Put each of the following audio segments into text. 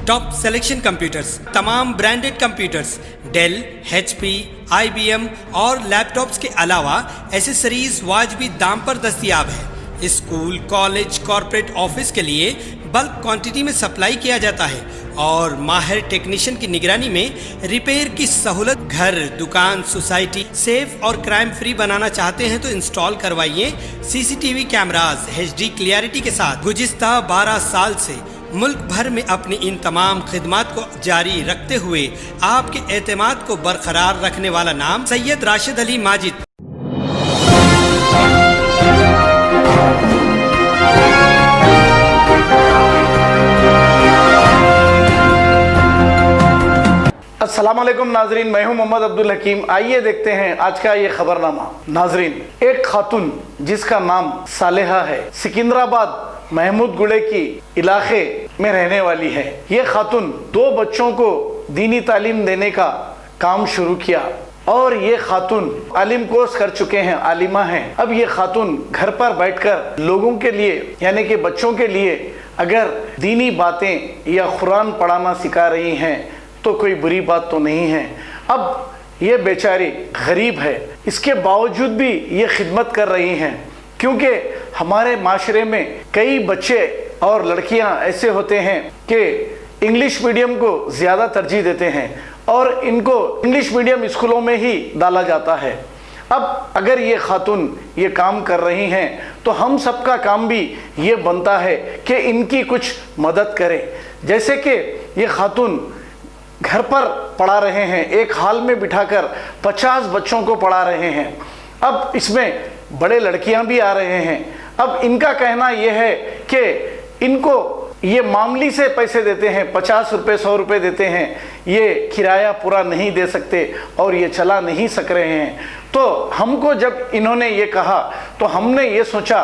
Top selection computers, तमाम branded computers, Dell, HP, IBM और laptops के अलावा एसेसरीज वाजबी दाम पर दस्तयाब है। स्कूल, कॉलेज, कॉर्पोरेट ऑफिस के लिए बल्क क्वांटिटी में सप्लाई किया जाता है और माहिर टेक्नीशियन की निगरानी में रिपेयर की सहूलत। घर, दुकान, सोसाइटी सेफ और क्राइम फ्री बनाना चाहते हैं तो इंस्टॉल करवाइए CCTV कैमरास HD क्लियरिटी के साथ। गुज़िश्ता 12 साल से मुल्क भर में अपनी इन तमाम खिदमात को जारी रखते हुए आपके एतमाद को बरकरार रखने वाला नाम सैयद राशिद अली माजिद। अस्सलाम वालेकुम नाजरीन, मैं हूं मोहम्मद अब्दुल हकीम। आइए देखते हैं आज का ये खबरनामा। नाजरीन, एक खातून जिसका नाम सालेहा है, सिकंदराबाद महमूद गुड़े की इलाके में रहने वाली है। ये खातून 2 बच्चों को दीनी तालीम देने का काम शुरू किया और ये खातून आलिम कोर्स कर चुके हैं, आलिमा हैं। अब ये खातून घर पर बैठकर लोगों के लिए यानी कि बच्चों के लिए अगर दीनी बातें या कुरान पढ़ाना सिखा रही हैं तो कोई बुरी बात तो नहीं है। अब ये बेचारी गरीब है, इसके बावजूद भी ये खिदमत कर रही हैं, क्योंकि हमारे माशरे में कई बच्चे और लड़कियां ऐसे होते हैं कि इंग्लिश मीडियम को ज़्यादा तरजीह देते हैं और इनको इंग्लिश मीडियम स्कूलों में ही डाला जाता है। अब अगर ये खातून ये काम कर रही हैं तो हम सबका काम भी ये बनता है कि इनकी कुछ मदद करें। जैसे कि ये खातून घर पर पढ़ा रहे हैं, एक हाल में बिठाकर 50 बच्चों को पढ़ा रहे हैं। अब इसमें बड़े लड़कियां भी आ रहे हैं। अब इनका कहना यह है कि इनको ये मामूली से पैसे देते हैं, 50 रुपये 100 रुपये देते हैं, ये किराया पूरा नहीं दे सकते और ये चला नहीं सक रहे हैं। तो हमको जब इन्होंने ये कहा तो हमने ये सोचा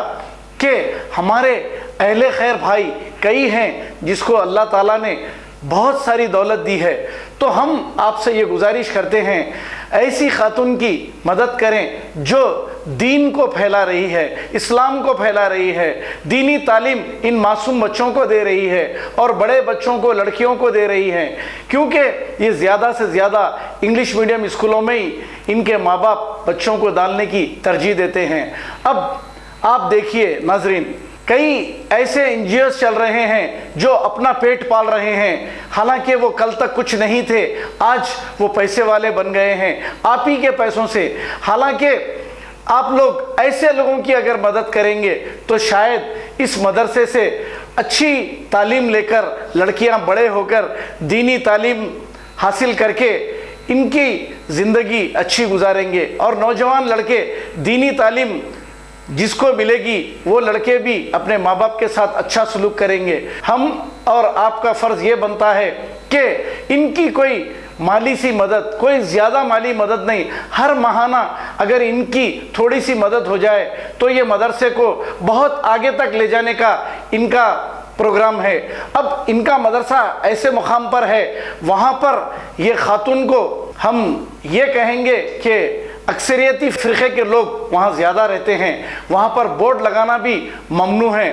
कि हमारे अहले खैर भाई कई हैं जिसको अल्लाह ताला ने बहुत सारी दौलत दी है, तो हम आपसे ये गुजारिश करते हैं ऐसी खातून की मदद करें जो दीन को फैला रही है, इस्लाम को फैला रही है, दीनी तालीम इन मासूम बच्चों को दे रही है और बड़े बच्चों को, लड़कियों को दे रही है, क्योंकि ये ज़्यादा से ज़्यादा इंग्लिश मीडियम स्कूलों में ही इनके माँ बाप बच्चों को डालने की तरजीह देते हैं। अब आप देखिए नाजरीन, कई ऐसे NGOs चल रहे हैं जो अपना पेट पाल रहे हैं, हालांकि वो कल तक कुछ नहीं थे, आज वो पैसे वाले बन गए हैं आप ही के पैसों से। हालांकि आप लोग ऐसे लोगों की अगर मदद करेंगे तो शायद इस मदरसे से अच्छी तालीम लेकर लड़कियां बड़े होकर दीनी तालीम हासिल करके इनकी ज़िंदगी अच्छी गुजारेंगे और नौजवान लड़के दीनी तालीम जिसको मिलेगी वो लड़के भी अपने माँ बाप के साथ अच्छा सलूक करेंगे। हम और आपका फ़र्ज़ ये बनता है कि इनकी कोई माली सी मदद, कोई ज़्यादा माली मदद नहीं, हर माहाना अगर इनकी थोड़ी सी मदद हो जाए तो ये मदरसे को बहुत आगे तक ले जाने का इनका प्रोग्राम है। अब इनका मदरसा ऐसे मुकाम पर है, वहाँ पर ये खातून को हम ये कहेंगे कि अक्सरियती फ़िरक़े के लोग वहाँ ज़्यादा रहते हैं, वहाँ पर बोर्ड लगाना भी ममनू है,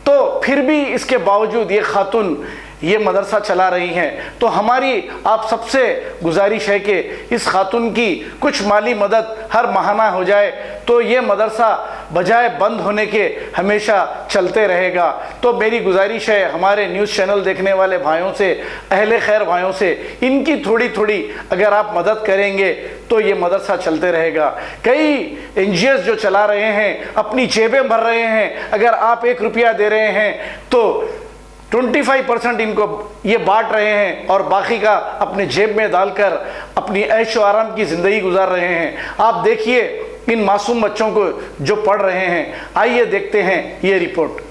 तो फिर भी इसके बावजूद ये खातून ये मदरसा चला रही हैं। तो हमारी आप सबसे गुजारिश है कि इस खातून की कुछ माली मदद हर माहाना हो जाए तो ये मदरसा बजाय बंद होने के हमेशा चलते रहेगा। तो मेरी गुजारिश है हमारे न्यूज़ चैनल देखने वाले भाइयों से, अहले खैर भाइयों से, इनकी थोड़ी थोड़ी अगर आप मदद करेंगे तो ये मदरसा चलते रहेगा। कई NGOs जो चला रहे हैं अपनी जेबें भर रहे हैं, अगर आप 1 रुपया दे रहे हैं तो 25% इनको ये बांट रहे हैं और बाकी का अपने जेब में डालकर अपनी ऐशो आराम की ज़िंदगी गुजार रहे हैं। आप देखिए इन मासूम बच्चों को जो पढ़ रहे हैं। आइए देखते हैं ये रिपोर्ट।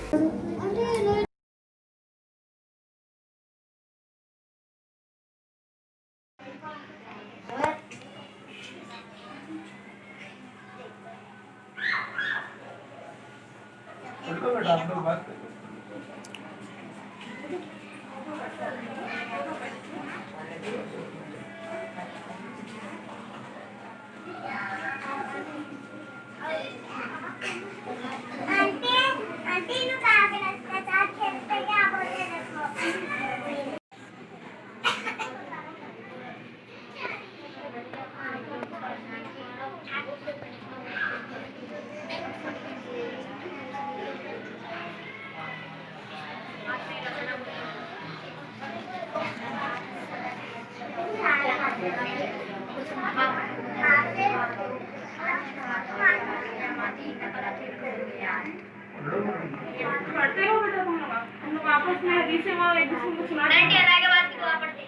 के बाद की दुआ पढ़ते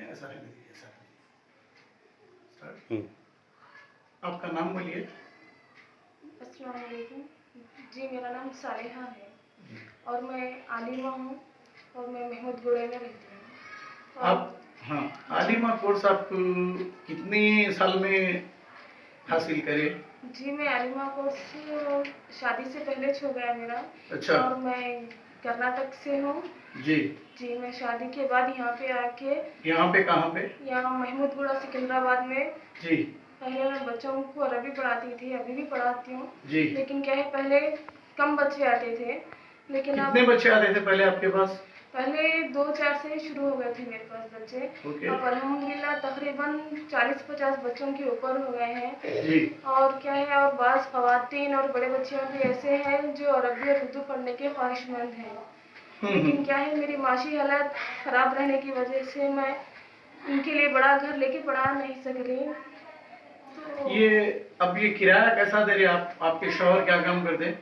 ऐसा रहने दीजिए, ऐसा रहने दीजिए। आपका नाम बोलिए। अस्सलाम वालेकुम। जी मेरा नाम सालेहा है और मैं आलिमा हूँ और मैं महमूदगुड़े में रहती हूँ। आप हाँ, आलिमा कोर्स आप कितने साल में हासिल करे? जी मैं आलिमा कोर्स शादी से पहले छो गया मेरा। अच्छा। और मैं कर्नाटक से हूँ। जी जी मैं शादी के बाद यहाँ पे आके यहाँ पे कहाँ पे? यहाँ महमूदगुड़ा सिकंदराबाद में जी पहले मैं बच्चों को अरबी पढ़ाती थी, अभी भी पढ़ाती हूँ। जी। लेकिन क्या है पहले कम बच्चे आते थे, लेकिन अब कितने बच्चे आते थे पहले आपके पास? पहले 2-4 से ही शुरू हो गए थे मेरे पास बच्चे। ओके। अब अल्हम्दुलिल्लाह तकरीबन 40-50 बच्चों के ऊपर हो गए हैं। जी और क्या है और बाज़ ख़वातीन और बड़े बच्चियों भी ऐसे हैं जो अरबी और उर्दू पढ़ने के ख्वाहिशमंद हैं। लेकिन क्या है मेरी माशी हालत ख़राब रहने की वजह से मैं उनके लिए बड़ा घर लेके पढ़ा नहीं सक रही। तो ये अब ये किराया कैसा दे रहे आप? आपके शौहर क्या काम करते हैं?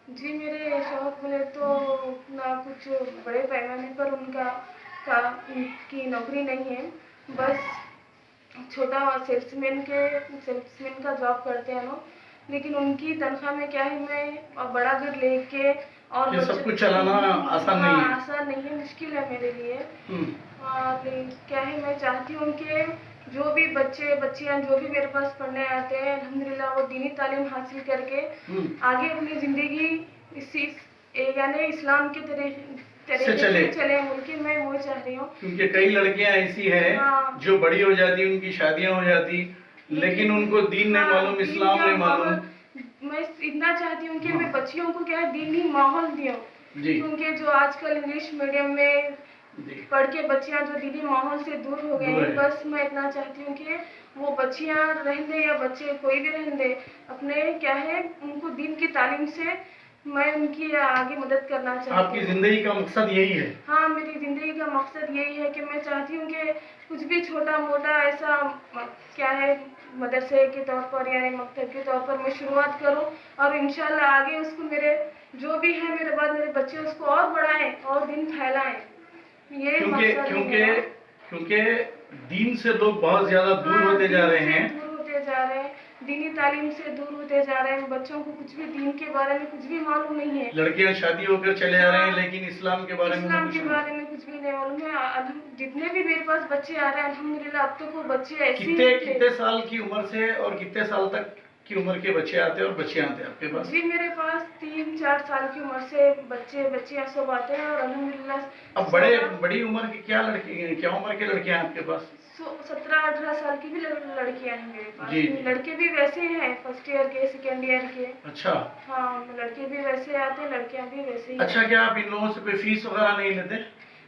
जी मेरे शौहर बोले तो ना कुछ बड़े पैमाने पर उनकी नौकरी नहीं है, बस छोटा सेल्समैन का जॉब करते हैं लोग। लेकिन उनकी तनख्वाह में क्या है मैं बड़ा घर लेके और ये सब कुछ चलाना आसान नहीं है। आसान नहीं है, मुश्किल है मेरे लिए। और क्या है मैं चाहती हूँ कि जो भी बच्चे बच्चियाँ जो भी मेरे पास पढ़ने आते हैं अल्हम्दुलिल्लाह वो दीनी तालीम हासिल करके आगे अपनी ज़िंदगी यानी इस्लाम के तरीके से चले मुल्क मैं वो चाह रही हूँ। क्योंकि कई लड़कियां ऐसी हैं हाँ। जो बड़ी हो जाती, उनकी शादियां हो जाती, लेकिन उनको दीन नहीं मालूम, इस्लाम नहीं मालूम। मैं इतना चाहती हूँ कि मैं बच्चियों को क्या है दीनी माहौल दूँ, क्योंकि जो आजकल इंग्लिश मीडियम में पढ़ के बच्चियाँ जो दीनी माहौल से दूर हो गए हैं, बस मैं इतना चाहती हूँ कि वो बच्चियाँ रहने दे या बच्चे कोई भी रहने दे, अपने क्या है उनको दीन की तालीम से मैं उनकी आगे मदद करना चाहती हूँ। आपकी जिंदगी का मकसद यही है? हाँ मेरी ज़िंदगी का मकसद यही है कि मैं चाहती हूँ कि कुछ भी छोटा मोटा ऐसा क्या है मदरसे के तौर पर यानी मकतब के तौर पर मैं शुरुआत करूँ और इंशाल्लाह आगे उसको मेरे जो भी है मेरे बाद मेरे बच्चे उसको और बढ़ाएं और दिन फैलाएं। ये क्योंकि दीन से लोग बहुत ज्यादा दूर होते जा रहे हैं, दीनी तालीम से दूर होते जा रहे हैं। बच्चों को कुछ भी दीन के बारे में कुछ भी मालूम नहीं है। लड़कियां शादी होकर चले आ रहे हैं लेकिन इस्लाम के बारे में कुछ भी नहीं मालूम है। जितने भी मेरे पास बच्चे आ रहे हैं अल्हम्दुलिल्लाह अब तक वो बच्चे ऐसे कितने साल की उम्र से और कितने साल तक की उम्र के बच्चे आते हैं और बच्चियां आते हैं आपके पास? जी मेरे पास 3-4 साल की उम्र से बच्चियां सब आते हैं और अल्हम्दुलिल्लाह। अब बड़ी उम्र की क्या उम्र के लड़कियां हैं आपके पास? 17-18 साल की भी लड़कियां हैं मेरे पास। जी। लड़के भी वैसे हैं, फर्स्ट ईयर के, सेकेंड ईयर के। अच्छा। हाँ लड़के भी वैसे आते हैं, लड़कियां भी वैसे ही। अच्छा, क्या आप इन लोगों से कोई फीस वगैरह नहीं लेते?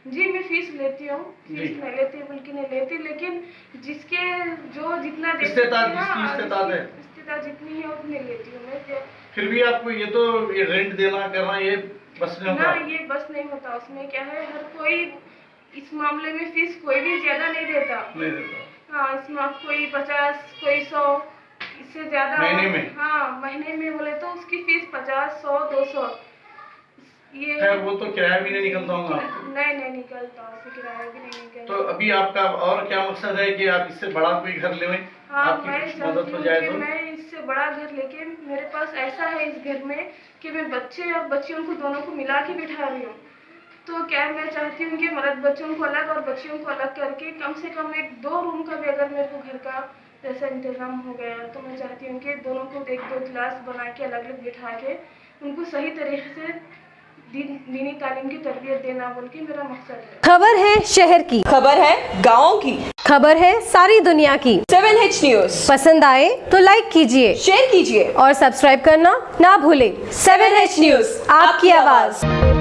जी मैं फीस लेती हूँ, फीस नहीं लेती बल्कि नहीं लेती, लेकिन जिसके जो जितना इस्तेताद जितनी है उतनी लेती हूँ मैं। फिर भी आपको ये रेंट देना करना ये बस नहीं होता? ये बस नहीं होता। उसमें क्या है हर कोई इस मामले में फीस कोई भी ज्यादा नहीं देता। हाँ इसमें कोई 50 कोई 100 इससे ज्यादा महीने में? हाँ महीने में बोले तो उसकी फीस 50, 100, 200 ये। वो तो किराया भी नहीं निकलता होगा? नहीं निकलता, उससे किराया भी नहीं निकलता। तो अभी आपका और क्या मकसद है कि आप इससे बड़ा कोई घर ले? हाँ आपकी कुछ मदद हो जाए तो? मैं इससे बड़ा घर लेके मेरे पास ऐसा है इस घर में कि मैं बच्चे और बच्चियों को दोनों को मिला के बिठा रही हूँ। तो क्या मैं चाहती हूँ कि मर्द बच्चों को अलग और बच्चियों को अलग करके कम से कम 1-2 रूम का भी अगर मेरे को घर का जैसा इंतज़ाम हो गया तो मैं चाहती हूँ कि दोनों को 1-2 क्लास बना के अलग अलग बिठा के उनको सही तरीके से दीनी तालीम की तरबियत देना बोल के मेरा मकसद है। खबर है शहर की, खबर है गाँव की, खबर है सारी दुनिया की। 7H न्यूज़ पसंद आए तो लाइक कीजिए, शेयर कीजिए और सब्सक्राइब करना ना भूलें। 7H न्यूज़, आपकी आवाज़।